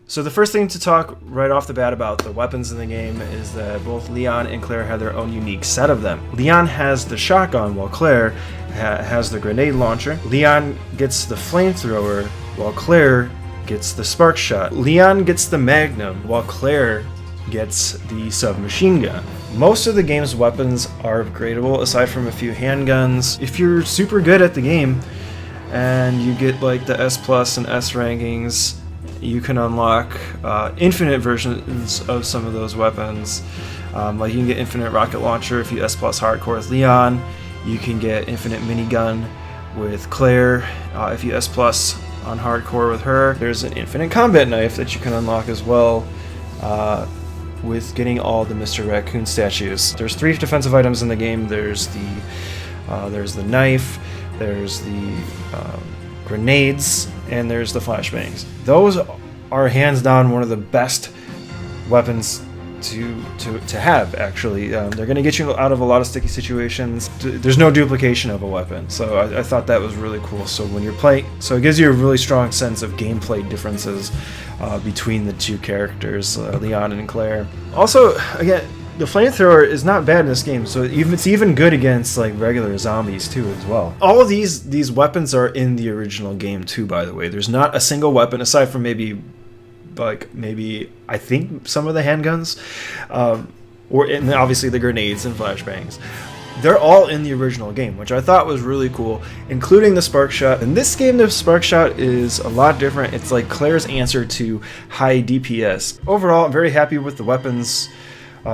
So the first thing to talk right off the bat about the weapons in the game is that both Leon and Claire have their own unique set of them. Leon has the shotgun while Claire has the grenade launcher. Leon gets the flamethrower while Claire gets the spark shot. Leon gets the magnum while Claire gets the submachine gun. Most of the game's weapons are upgradable aside from a few handguns. If you're super good at the game and you get like the S plus and S rankings, you can unlock infinite versions of some of those weapons. Like you can get infinite rocket launcher if you S plus hardcore with Leon. You can get infinite minigun with Claire if you S plus on hardcore with her. There's an infinite combat knife that you can unlock as well with getting all the Mr. Raccoon statues. There's 3 defensive items in the game. There's the knife, there's the grenades, and there's the flashbangs. Those are hands down one of the best weapons to have, actually. They're going to get you out of a lot of sticky situations. There's no duplication of a weapon, so I thought that was really cool. So when you're playing, so it gives you a really strong sense of gameplay differences between the two characters, Leon and Claire. Also, again, the flamethrower is not bad in this game, so it's even good against like regular zombies too as well. All of these weapons are in the original game too, by the way. There's not a single weapon aside from maybe I think some of the handguns, and obviously the grenades and flashbangs. They're all in the original game, which I thought was really cool, including the spark shot. In this game, the spark shot is a lot different. It's like Claire's answer to high DPS. Overall, I'm very happy with the weapons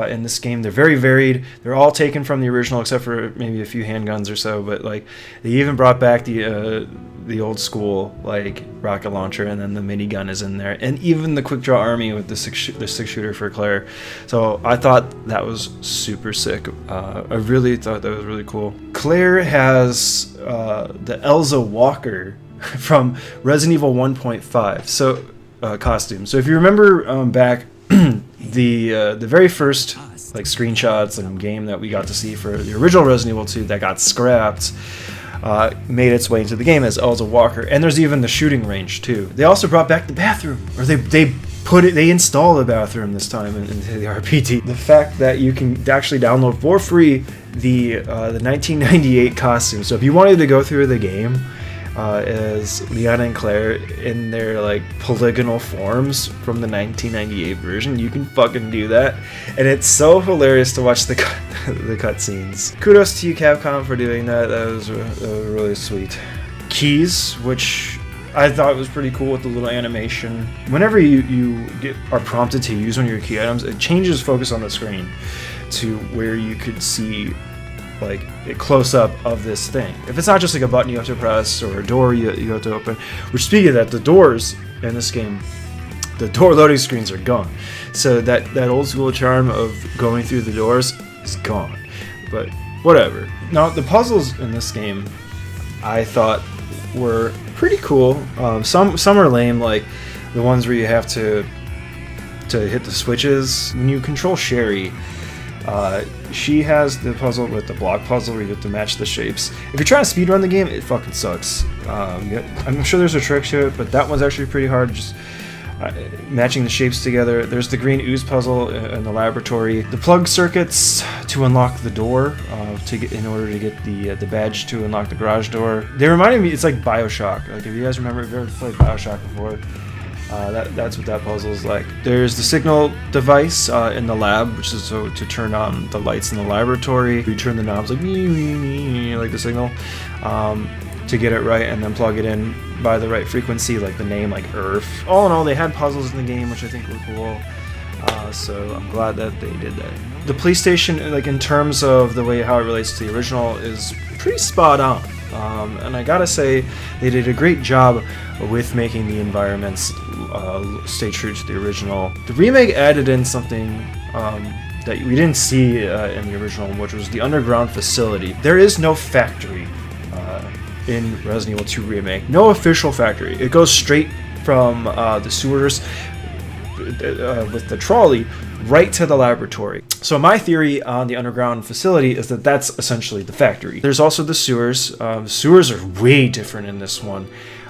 in this game. They're very varied. They're all taken from the original, except for maybe a few handguns or so. But like, they even brought back the old school like rocket launcher, and then the minigun is in there, and even the quick draw army with the six shooter for Claire. So I thought that was super sick. I really thought that was really cool. Claire has the Elsa Walker from Resident Evil 1.5 costume. So if you remember back the very first like screenshots and game that we got to see for the original Resident Evil 2 that got scrapped made its way into the game as Elsa Walker, and there's even the shooting range too. They also brought back the bathroom, or they installed a bathroom this time into the RPG. The fact that you can actually download for free the 1998 costume. So if you wanted to go through the game as Leon and Claire in their like polygonal forms from the 1998 version, you can fucking do that, and it's so hilarious to watch the cutscenes. Kudos to you, Capcom, for doing that. That was really sweet. Keys, which I thought was pretty cool with the little animation. Whenever you are prompted to use one of your key items, it changes focus on the screen to where you could see like a close-up of this thing. If it's not just like a button you have to press or a door you have to open, which, speaking of that, the doors in this game, the door loading screens are gone. So that old school charm of going through the doors is gone. But whatever. Now the puzzles in this game I thought were pretty cool. Some are lame, like the ones where you have to hit the switches. When you control Sherry, she has the puzzle with the block puzzle where you have to match the shapes. If you're trying to speedrun the game, it fucking sucks. I'm sure there's a trick to it, but that one's actually pretty hard, just matching the shapes together. There's the green ooze puzzle in the laboratory. The plug circuits to unlock the door, in order to get the badge to unlock the garage door. They reminded me, it's like Bioshock. Like if you guys remember, if you ever played Bioshock before, that's what that puzzle is like. There's the signal device in the lab, which is so to turn on the lights in the laboratory. You turn the knobs like the signal to get it right, and then plug it in by the right frequency, like the name, like Earth. All in all, they had puzzles in the game, which I think were cool. So I'm glad that they did that. The police station, like in terms of the way how it relates to the original, is pretty spot on. And I gotta say, they did a great job with making the environments stay true to the original. The remake added in something that we didn't see in the original, which was the underground facility. There is no factory in Resident Evil 2 Remake. No official factory. It goes straight from the sewers with the trolley right to the laboratory. So my theory on the underground facility is that that's essentially the factory. There's also the sewers. Sewers are way different in this one.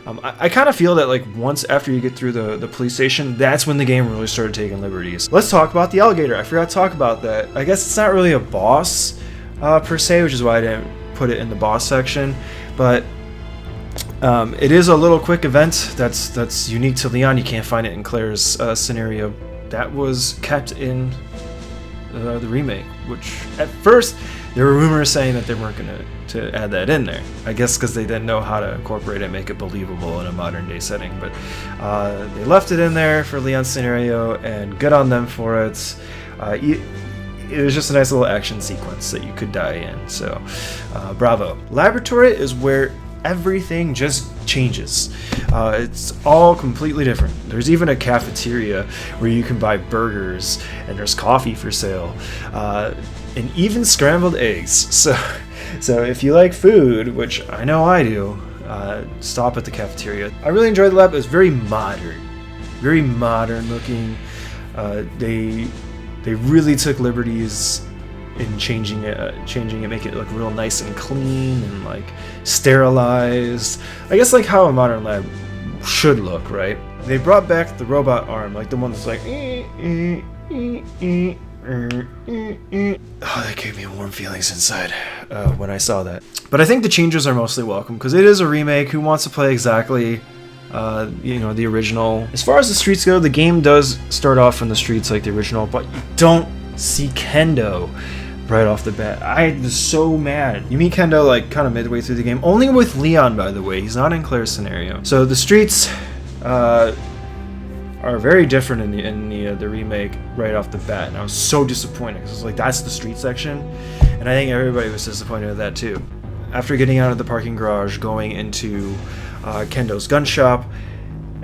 I kind of feel that like once after you get through the police station, that's when the game really started taking liberties. Let's talk about the alligator. I forgot to talk about that. I guess it's not really a boss per se, which is why I didn't put it in the boss section, but it is a little quick event that's unique to Leon. You can't find it in Claire's scenario. That was kept in the remake, which at first there were rumors saying that they weren't going to add that in there. I guess because they didn't know how to incorporate it and make it believable in a modern day setting. But they left it in there for Leon's scenario, and good on them for it. It was just a nice little action sequence that you could die in. So bravo. Laboratory is where everything just changes. It's all completely different. There's even a cafeteria where you can buy burgers, and there's coffee for sale, and even scrambled eggs. So if you like food, which I know I do, stop at the cafeteria. I really enjoyed the lab. It was very modern looking. They really took liberties in changing it, make it look real nice and clean and like sterilized. I guess like how a modern lab should look, right? They brought back the robot arm, like the one that's like oh, that gave me warm feelings inside when I saw that. But I think the changes are mostly welcome because it is a remake. Who wants to play exactly the original? As far as the streets go, the game does start off in the streets like the original, but you don't see Kendo right off the bat. I was so mad. You meet Kendo like kind of midway through the game, only with Leon, by the way. He's not in Claire's scenario. So the streets are very different in the remake right off the bat, and I was so disappointed because I was like, that's the street section, and I think everybody was disappointed with that too. After getting out of the parking garage, going into Kendo's gun shop,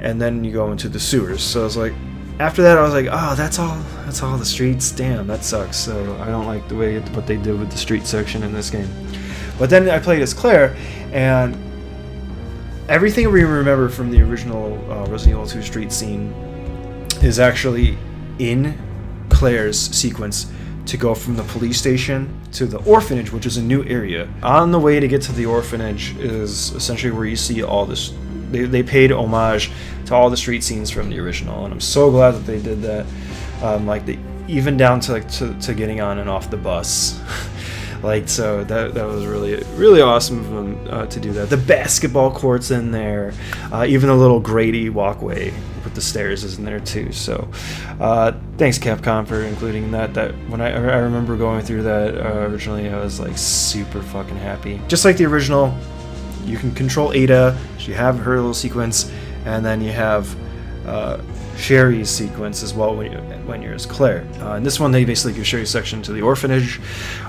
and then you go into the sewers. So I was like, after that I was like, oh, that's all the streets. Damn, that sucks. So I don't like the way what they did with the street section in this game. But then I played as Claire, and everything we remember from the original Resident Evil 2 street scene is actually in Claire's sequence to go from the police station to the orphanage, which is a new area. On the way to get to the orphanage is essentially where you see all this. They paid homage to all the street scenes from the original, and I'm so glad that they did that. Even down to to getting on and off the bus. So that was really awesome of them to do that. The basketball court's in there, even the little Grady walkway with the stairs is in there too. So thanks Capcom for including that. That when I remember going through that originally, I was like super fucking happy. Just like the original, you can control Ada. You have her little sequence, and then you have Sherry's sequence as well when you're as Claire. In this one, they basically give Sherry's section to the orphanage,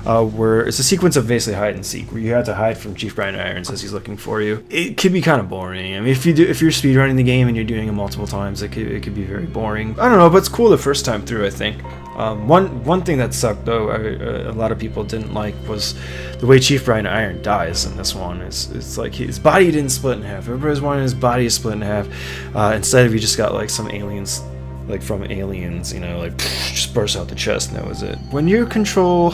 where it's a sequence of basically hide and seek, where you have to hide from Chief Brian Irons as he's looking for you. It could be kind of boring. I mean, if you're speedrunning the game and you're doing it multiple times, it could be very boring. I don't know, but it's cool the first time through, I think. One thing that sucked though, a lot of people didn't like, was the way Chief Brian Iron dies in this one. It's like his body didn't split in half. Everybody's wanting his body to split in half. Instead of, you just got like some aliens, like from Aliens, just burst out the chest, and that was it. When you control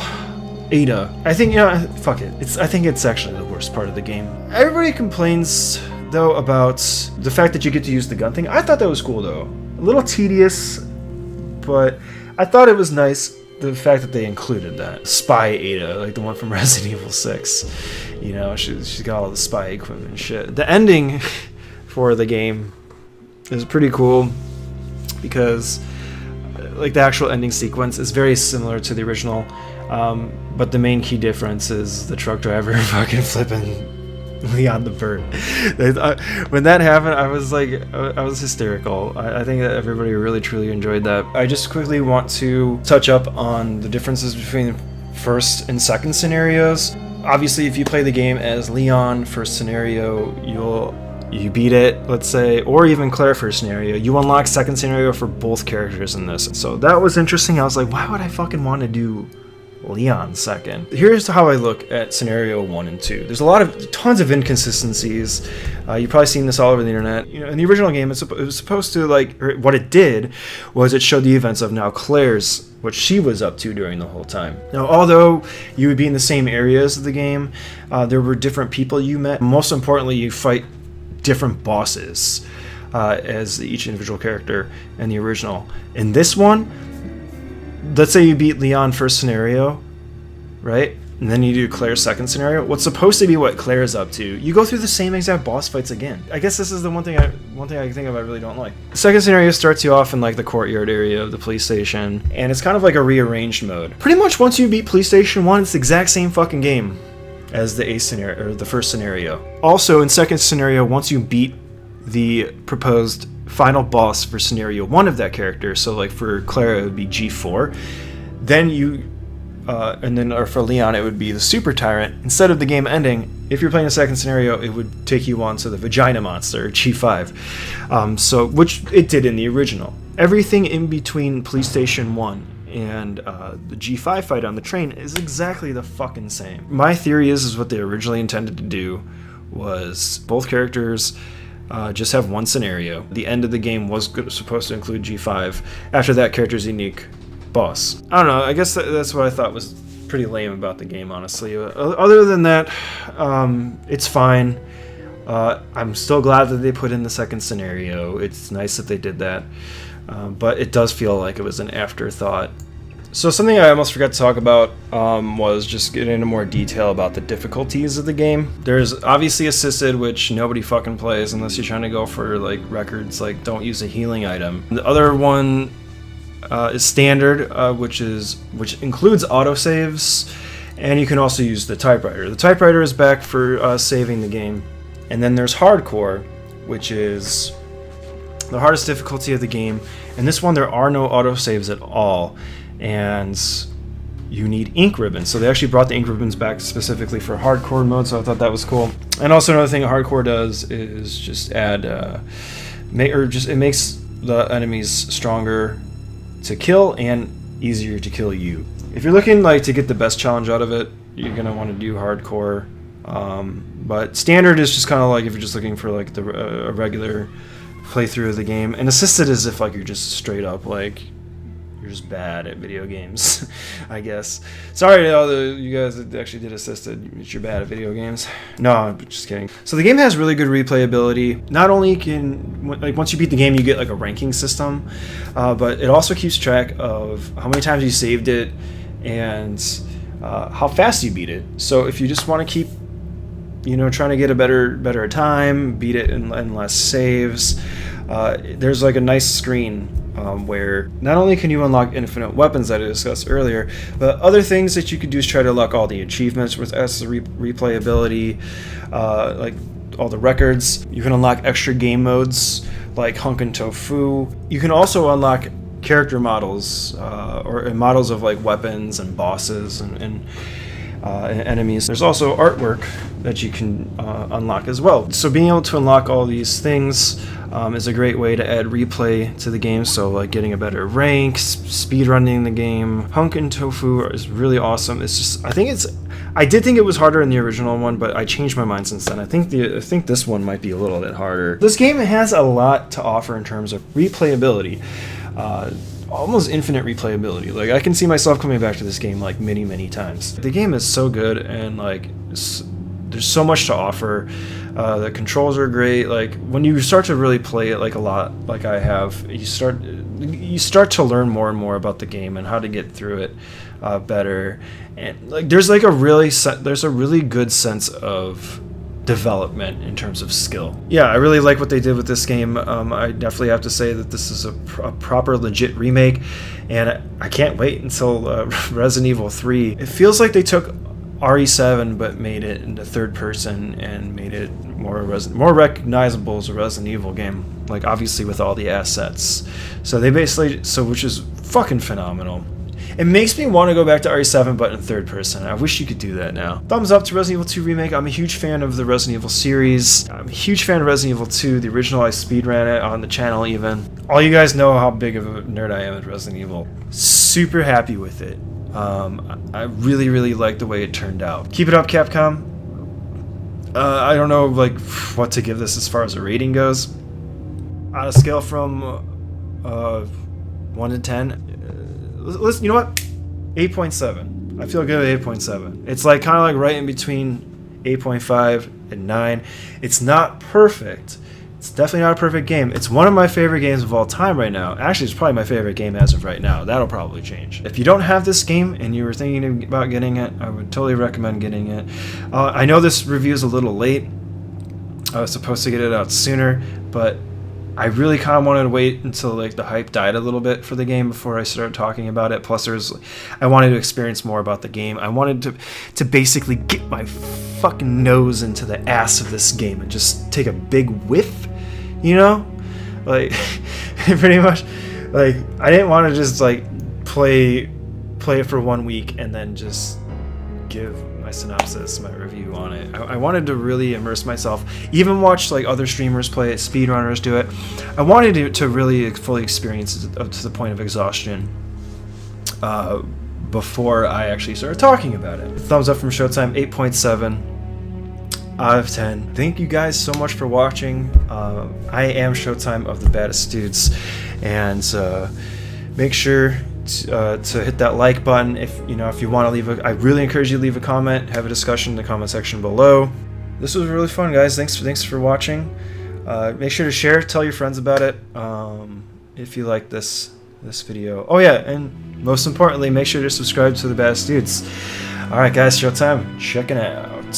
Ada, I think, fuck it. I think it's actually the worst part of the game. Everybody complains though about the fact that you get to use the gun thing. I thought that was cool though. A little tedious, but I thought it was nice, the fact that they included that. Spy Ada, like the one from Resident Evil 6. She's got all the spy equipment and shit. The ending for the game is pretty cool because like the actual ending sequence is very similar to the original, but the main key difference is the truck driver fucking flipping Leon the bird. When that happened, I was hysterical. I think that everybody really truly enjoyed that. I just quickly want to touch up on the differences between first and second scenarios. Obviously, if you play the game as Leon first scenario, you beat it, let's say, or even Claire first scenario, you unlock second scenario for both characters in this. So that was interesting. I was like, why would I fucking want to do Leon second? Here's how I look at scenario 1 and 2. There's tons of inconsistencies. You've probably seen this all over the internet. In the original game, it was supposed to, what it did was it showed the events of now Claire's, what she was up to during the whole time. Now, although you would be in the same areas of the game, there were different people you met. Most importantly, you fight different bosses as each individual character in the original. In this one, let's say you beat Leon first scenario, right? And then you do Claire's second scenario. What's supposed to be what Claire is up to, you go through the same exact boss fights again. I guess this is the one thing I think of I really don't like. The second scenario starts you off in like the courtyard area of the police station, and it's kind of like a rearranged mode. Pretty much once you beat Police Station 1, it's the exact same fucking game as the scenario, or the first scenario. Also, in second scenario, once you beat the proposed final boss for scenario 1 of that character, so like for Claire it would be G4, then you or for Leon it would be the Super Tyrant. Instead of the game ending, if you're playing a second scenario, it would take you on to the Vagina Monster, G5, so which it did in the original. Everything in between Police Station 1 and the G5 fight on the train is exactly the fucking same. My theory is what they originally intended to do was both characters just have one scenario. The end of the game was supposed to include G5. After that, character's unique boss. I don't know, I guess that's what I thought was pretty lame about the game, honestly. Other than that, it's fine. I'm still glad that they put in the second scenario. It's nice that they did that, but it does feel like it was an afterthought. So something I almost forgot to talk about was just getting into more detail about the difficulties of the game. There's obviously assisted, which nobody fucking plays unless you're trying to go for like records, like don't use a healing item. The other one is standard, which includes autosaves, and you can also use the typewriter. The typewriter is back for saving the game. And then there's hardcore, which is the hardest difficulty of the game. In this one, there are no autosaves at all, and you need ink ribbons. So they actually brought the ink ribbons back specifically for hardcore mode, so I thought that was cool. And also another thing hardcore does is just add, it makes the enemies stronger to kill and easier to kill you. If you're looking like to get the best challenge out of it, you're gonna want to do hardcore. But standard is just kind of like if you're just looking for like a regular playthrough of the game, and assisted is if like you're just straight up like you're just bad at video games, I guess. Sorry to all you guys that actually did assisted, you're bad at video games. No, I'm just kidding. So the game has really good replayability. Not only can, like once you beat the game, you get like a ranking system, but it also keeps track of how many times you saved it and how fast you beat it. So if you just want to keep, trying to get a better time, beat it in less saves, there's like a nice screen where not only can you unlock infinite weapons that I discussed earlier, but other things that you could do is try to unlock all the achievements with replayability, like all the records. You can unlock extra game modes like Hunkin' Tofu. You can also unlock character models or models of like weapons and bosses and enemies. There's also artwork that you can unlock as well. So being able to unlock all these things is a great way to add replay to the game. So like getting a better rank, speedrunning the game. Hunkin' Tofu is really awesome. It's just, I did think it was harder in the original one, but I changed my mind since then. I think this one might be a little bit harder. This game has a lot to offer in terms of replayability. Almost infinite replayability. Like I can see myself coming back to this game like many times. The game is so good, and like there's so much to offer. The controls are great. Like when you start to really play it like a lot, like I have, you start to learn more and more about the game and how to get through it better. And like there's a really good sense of development in terms of skill. Yeah, I really like what they did with this game. I definitely have to say that this is a proper legit remake, and I can't wait until Resident Evil 3. It feels like they took RE7 but made it into third person and made it more recognizable as a Resident Evil game, like obviously with all the assets. So they which is fucking phenomenal. It makes me want to go back to RE7 but in third person. I wish you could do that now. Thumbs up to Resident Evil 2 Remake. I'm a huge fan of the Resident Evil series. I'm a huge fan of Resident Evil 2, the original. I speedran it on the channel even. All you guys know how big of a nerd I am at Resident Evil. Super happy with it. I really like the way it turned out. Keep it up, Capcom. I don't know like what to give this as far as a rating goes. On a scale from 1 to 10, listen, you know what? 8.7. I feel good at 8.7. It's like kind of like right in between 8.5 at 9. It's not perfect. It's definitely not a perfect game. It's one of my favorite games of all time right now. Actually, it's probably my favorite game as of right now. That'll probably change. If you don't have this game and you were thinking about getting it, I would totally recommend getting it. I know this review is a little late. I was supposed to get it out sooner, but I really kind of wanted to wait until like the hype died a little bit for the game before I started talking about it. Plus, I wanted to experience more about the game. I wanted to basically get my fucking nose into the ass of this game and just take a big whiff, you know, like pretty much. Like I didn't want to just like play it for 1 week and then just give my synopsis, my review on it. I wanted to really immerse myself, even watch like other streamers play it, speedrunners do it. I wanted to really fully experience it up to the point of exhaustion before I actually started talking about it. Thumbs up from Sjotyme, 8.7 out of 10. Thank you guys so much for watching. I am Sjotyme of the Baddest Dudes, and make sure to hit that like button if you want to leave I really encourage you to leave a comment, have a discussion in the comment section below. This was really fun, guys. Thanks for watching. Make sure to share, tell your friends about it if you like this video. Oh yeah, and most importantly, make sure to subscribe to the Baddest Dudes. Alright guys, Sjotyme checking out.